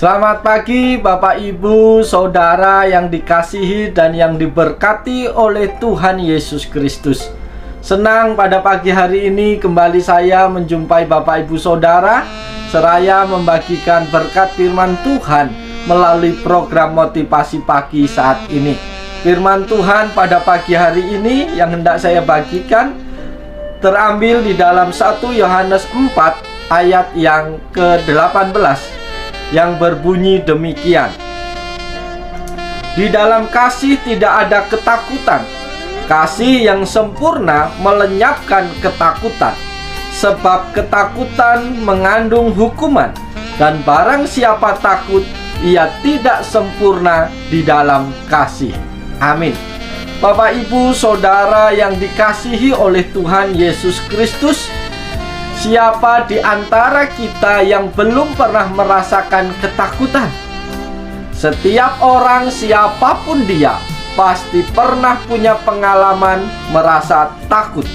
Selamat pagi Bapak Ibu Saudara yang dikasihi dan yang diberkati oleh Tuhan Yesus Kristus. Senang pada pagi hari ini kembali saya menjumpai Bapak Ibu Saudara seraya membagikan berkat firman Tuhan melalui program motivasi pagi saat ini. Firman Tuhan pada pagi hari ini yang hendak saya bagikan terambil di dalam 1 Yohanes 4 ayat yang ke-18 yang berbunyi demikian. Di dalam kasih tidak ada ketakutan. Kasih yang sempurna melenyapkan ketakutan, sebab ketakutan mengandung hukuman, dan barang siapa takut, ia tidak sempurna di dalam kasih. Amin. Bapak Ibu Saudara yang dikasihi oleh Tuhan Yesus Kristus, siapa di antara kita yang belum pernah merasakan ketakutan? Setiap orang, siapapun dia, pasti pernah punya pengalaman merasa takut.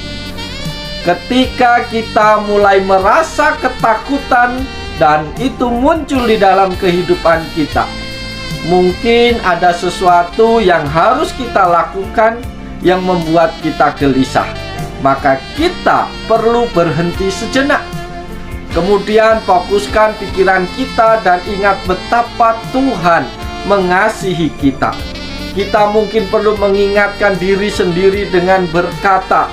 Ketika kita mulai merasa ketakutan dan itu muncul di dalam kehidupan kita, mungkin ada sesuatu yang harus kita lakukan yang membuat kita gelisah. Maka kita perlu berhenti sejenak. Kemudian fokuskan pikiran kita dan ingat betapa Tuhan mengasihi kita. Kita mungkin perlu mengingatkan diri sendiri dengan berkata,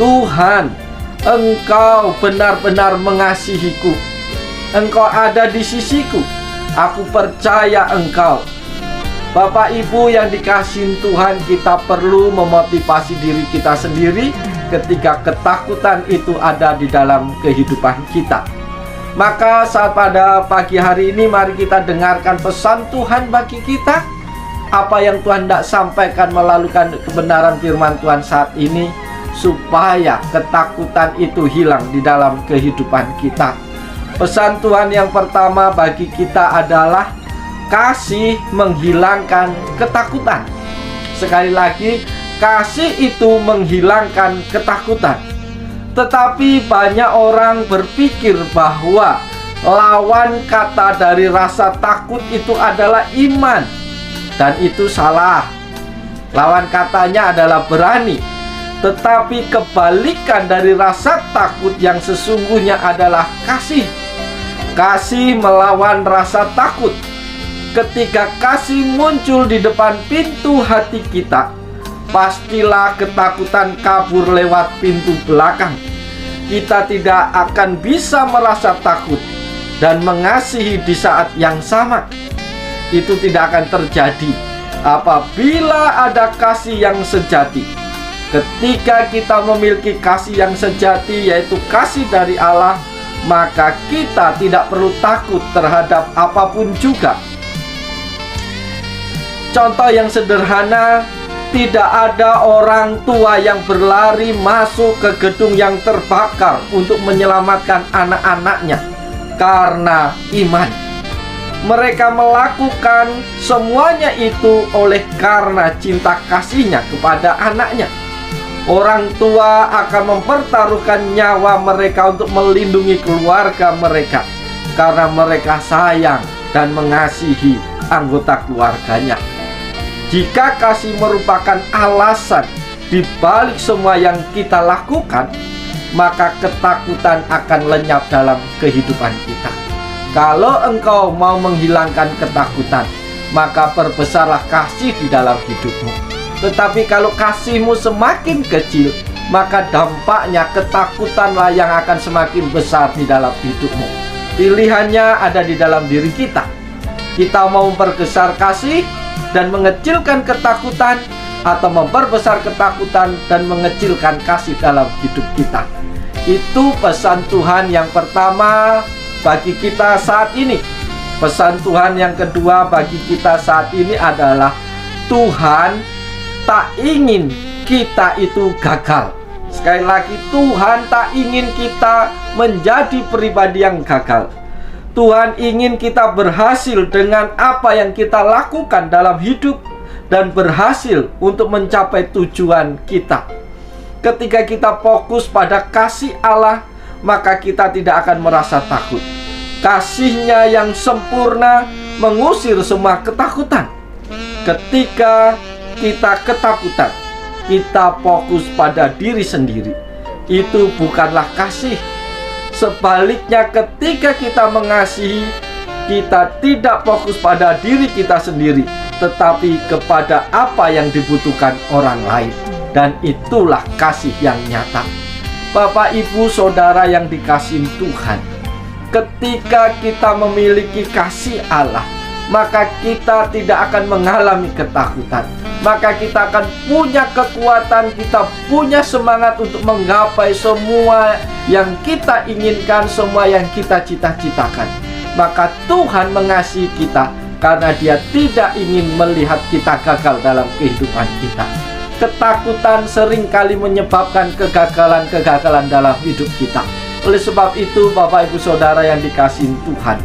Tuhan, Engkau benar-benar mengasihiku. Engkau ada di sisiku. Aku percaya Engkau. Bapak Ibu yang dikasihi Tuhan, kita perlu memotivasi diri kita sendiri ketika ketakutan itu ada di dalam kehidupan kita. Maka saat pada pagi hari ini, mari kita dengarkan pesan Tuhan bagi kita. Apa yang Tuhan hendak sampaikan melalui kebenaran firman Tuhan saat ini, supaya ketakutan itu hilang di dalam kehidupan kita. Pesan Tuhan yang pertama bagi kita adalah kasih menghilangkan ketakutan. Sekali lagi, kasih itu menghilangkan ketakutan. Tetapi banyak orang berpikir bahwa lawan kata dari rasa takut itu adalah iman. Dan itu salah. Lawan katanya adalah berani. Tetapi kebalikan dari rasa takut yang sesungguhnya adalah kasih. Kasih melawan rasa takut. Ketika kasih muncul di depan pintu hati kita, pastilah ketakutan kabur lewat pintu belakang. Kita tidak akan bisa merasa takut dan mengasihi di saat yang sama. Itu tidak akan terjadi apabila ada kasih yang sejati. Ketika kita memiliki kasih yang sejati, yaitu kasih dari Allah, maka kita tidak perlu takut terhadap apapun juga. Contoh yang sederhana, tidak ada orang tua yang berlari masuk ke gedung yang terbakar untuk menyelamatkan anak-anaknya karena iman. Mereka melakukan semuanya itu oleh karena cinta kasihnya kepada anaknya. Orang tua akan mempertaruhkan nyawa mereka untuk melindungi keluarga mereka karena mereka sayang dan mengasihi anggota keluarganya. Jika kasih merupakan alasan di balik semua yang kita lakukan, maka ketakutan akan lenyap dalam kehidupan kita. Kalau engkau mau menghilangkan ketakutan, maka perbesarlah kasih di dalam hidupmu. Tetapi kalau kasihmu semakin kecil, maka dampaknya ketakutanlah yang akan semakin besar di dalam hidupmu. Pilihannya ada di dalam diri kita. Kita mau memperbesar kasih dan mengecilkan ketakutan, atau memperbesar ketakutan dan mengecilkan kasih dalam hidup kita. Itu pesan Tuhan yang pertama bagi kita saat ini. Pesan Tuhan yang kedua bagi kita saat ini adalah Tuhan tak ingin kita itu gagal. Sekali lagi, Tuhan tak ingin kita menjadi pribadi yang gagal. Tuhan ingin kita berhasil dengan apa yang kita lakukan dalam hidup dan berhasil untuk mencapai tujuan kita. Ketika kita fokus pada kasih Allah, maka kita tidak akan merasa takut. Kasih-Nya yang sempurna mengusir semua ketakutan. Ketika kita ketakutan, kita fokus pada diri sendiri, itu bukanlah kasih. Sebaliknya, ketika kita mengasihi, kita tidak fokus pada diri kita sendiri, tetapi kepada apa yang dibutuhkan orang lain. Dan itulah kasih yang nyata. Bapak, Ibu, Saudara yang dikasihi Tuhan, ketika kita memiliki kasih Allah, maka kita tidak akan mengalami ketakutan. Maka kita akan punya kekuatan, kita punya semangat untuk menggapai semua yang kita inginkan, semua yang kita cita-citakan. Maka Tuhan mengasihi kita karena Dia tidak ingin melihat kita gagal dalam kehidupan kita. Ketakutan seringkali menyebabkan kegagalan-kegagalan dalam hidup kita. Oleh sebab itu, Bapak, Ibu, Saudara yang dikasihi Tuhan,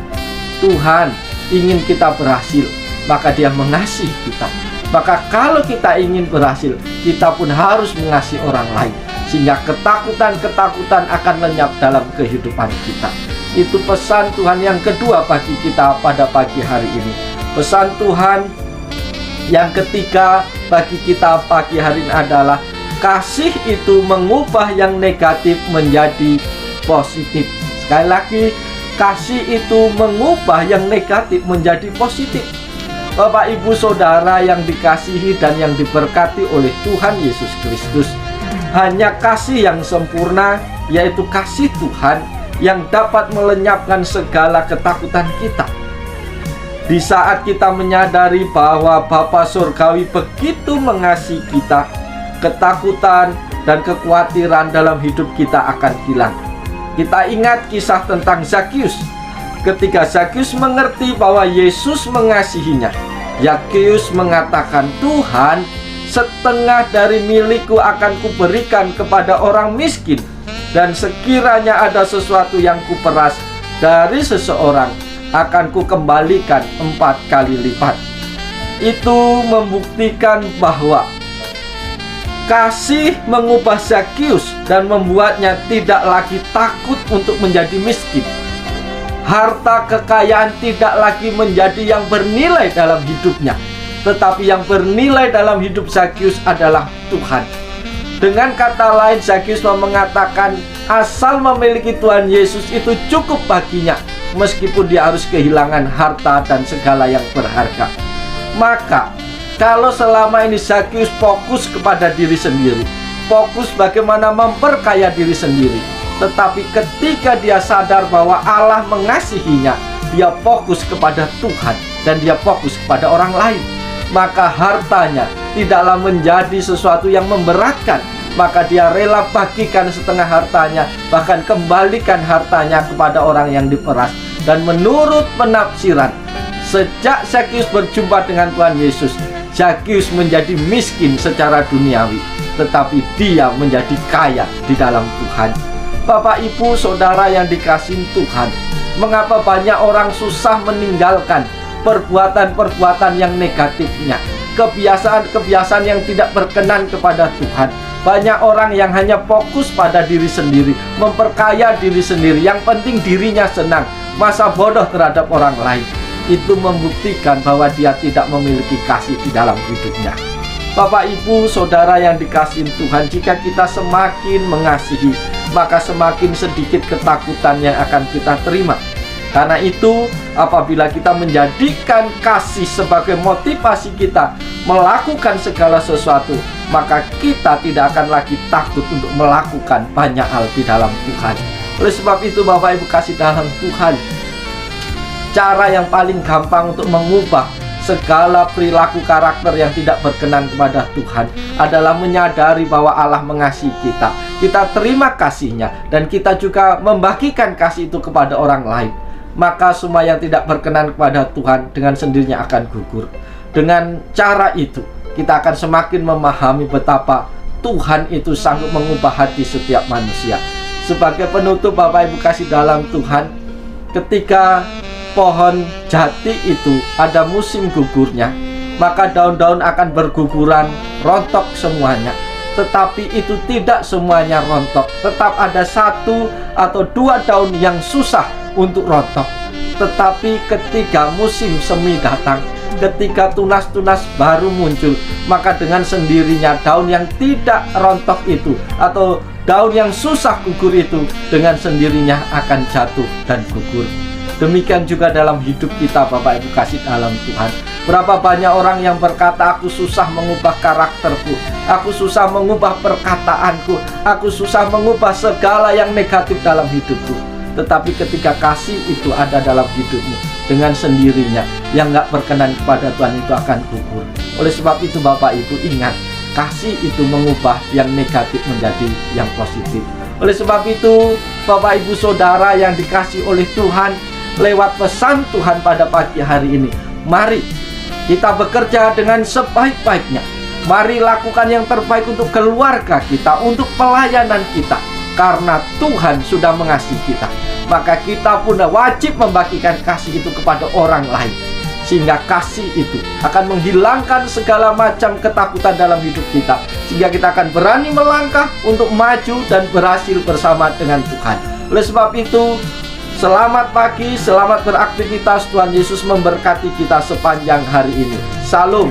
Tuhan ingin kita berhasil, maka Dia mengasihi kita. Maka kalau kita ingin berhasil, kita pun harus mengasihi orang lain, sehingga ketakutan-ketakutan akan lenyap dalam kehidupan kita. Itu pesan Tuhan yang kedua bagi kita pada pagi hari ini. Pesan Tuhan yang ketiga bagi kita pagi hari ini adalah kasih itu mengubah yang negatif menjadi positif. Sekali lagi, kasih itu mengubah yang negatif menjadi positif. Bapak, Ibu, Saudara yang dikasihi dan yang diberkati oleh Tuhan Yesus Kristus, hanya kasih yang sempurna, yaitu kasih Tuhan, yang dapat melenyapkan segala ketakutan kita. Di saat kita menyadari bahwa Bapa Surgawi begitu mengasihi kita, ketakutan dan kekhawatiran dalam hidup kita akan hilang. Kita ingat kisah tentang Zakius. Ketika Zakius mengerti bahwa Yesus mengasihinya, Zakius mengatakan, "Tuhan, setengah dari milikku akan kuberikan kepada orang miskin, dan sekiranya ada sesuatu yang kuperas dari seseorang, akan kukembalikan 4 kali lipat." Itu membuktikan bahwa kasih mengubah Zakius dan membuatnya tidak lagi takut untuk menjadi miskin. Harta kekayaan tidak lagi menjadi yang bernilai dalam hidupnya, tetapi yang bernilai dalam hidup Zakius adalah Tuhan. Dengan kata lain, Zakius mengatakan asal memiliki Tuhan Yesus itu cukup baginya, meskipun dia harus kehilangan harta dan segala yang berharga. Maka kalau selama ini Zakius fokus kepada diri sendiri, fokus bagaimana memperkaya diri sendiri, tetapi ketika dia sadar bahwa Allah mengasihinya, dia fokus kepada Tuhan dan dia fokus kepada orang lain, maka hartanya tidaklah menjadi sesuatu yang memberatkan. Maka dia rela bagikan setengah hartanya, bahkan kembalikan hartanya kepada orang yang diperas. Dan menurut penafsiran, sejak Zakius berjumpa dengan Tuhan Yesus, Zakius menjadi miskin secara duniawi, tetapi dia menjadi kaya di dalam Tuhan. Bapak, Ibu, Saudara yang dikasihi Tuhan, mengapa banyak orang susah meninggalkan perbuatan-perbuatan yang negatifnya, kebiasaan-kebiasaan yang tidak berkenan kepada Tuhan? Banyak orang yang hanya fokus pada diri sendiri, memperkaya diri sendiri, yang penting dirinya senang, masa bodoh terhadap orang lain. Itu membuktikan bahwa dia tidak memiliki kasih di dalam hidupnya. Bapak, Ibu, Saudara yang dikasihi Tuhan, jika kita semakin mengasihi, maka semakin sedikit ketakutan yang akan kita terima. Karena itu, apabila kita menjadikan kasih sebagai motivasi kita melakukan segala sesuatu, maka kita tidak akan lagi takut untuk melakukan banyak hal di dalam Tuhan. Oleh sebab itu, Bapak, Ibu kasih dalam Tuhan, cara yang paling gampang untuk mengubah segala perilaku karakter yang tidak berkenan kepada Tuhan adalah menyadari bahwa Allah mengasihi kita. Kita terima kasih-Nya dan kita juga membagikan kasih itu kepada orang lain. Maka semua yang tidak berkenan kepada Tuhan dengan sendirinya akan gugur. Dengan cara itu, kita akan semakin memahami betapa Tuhan itu sanggup mengubah hati setiap manusia. Sebagai penutup, Bapak, Ibu kasih dalam Tuhan, ketika pohon jati itu ada musim gugurnya, maka daun-daun akan berguguran, rontok semuanya. Tetapi itu tidak semuanya rontok, tetap ada 1 atau 2 daun yang susah untuk rontok. Tetapi ketika musim semi datang, ketika tunas-tunas baru muncul, maka dengan sendirinya daun yang tidak rontok itu, atau daun yang susah gugur itu, dengan sendirinya akan jatuh dan gugur. Demikian juga dalam hidup kita, Bapak Ibu kasih dalam Tuhan. Berapa banyak orang yang berkata, aku susah mengubah karakterku, aku susah mengubah perkataanku, aku susah mengubah segala yang negatif dalam hidupku. Tetapi ketika kasih itu ada dalam hidupmu, dengan sendirinya yang gak berkenan kepada Tuhan itu akan gugur. Oleh sebab itu Bapak Ibu ingat, kasih itu mengubah yang negatif menjadi yang positif. Oleh sebab itu Bapak Ibu Saudara yang dikasih oleh Tuhan, lewat pesan Tuhan pada pagi hari ini, mari kita bekerja dengan sebaik-baiknya. Mari lakukan yang terbaik untuk keluarga kita, untuk pelayanan kita. Karena Tuhan sudah mengasihi kita, maka kita pun wajib membagikan kasih itu kepada orang lain. Sehingga kasih itu akan menghilangkan segala macam ketakutan dalam hidup kita, sehingga kita akan berani melangkah untuk maju dan berhasil bersama dengan Tuhan. Oleh sebab itu, selamat pagi, selamat beraktivitas. Tuhan Yesus memberkati kita sepanjang hari ini. Salam.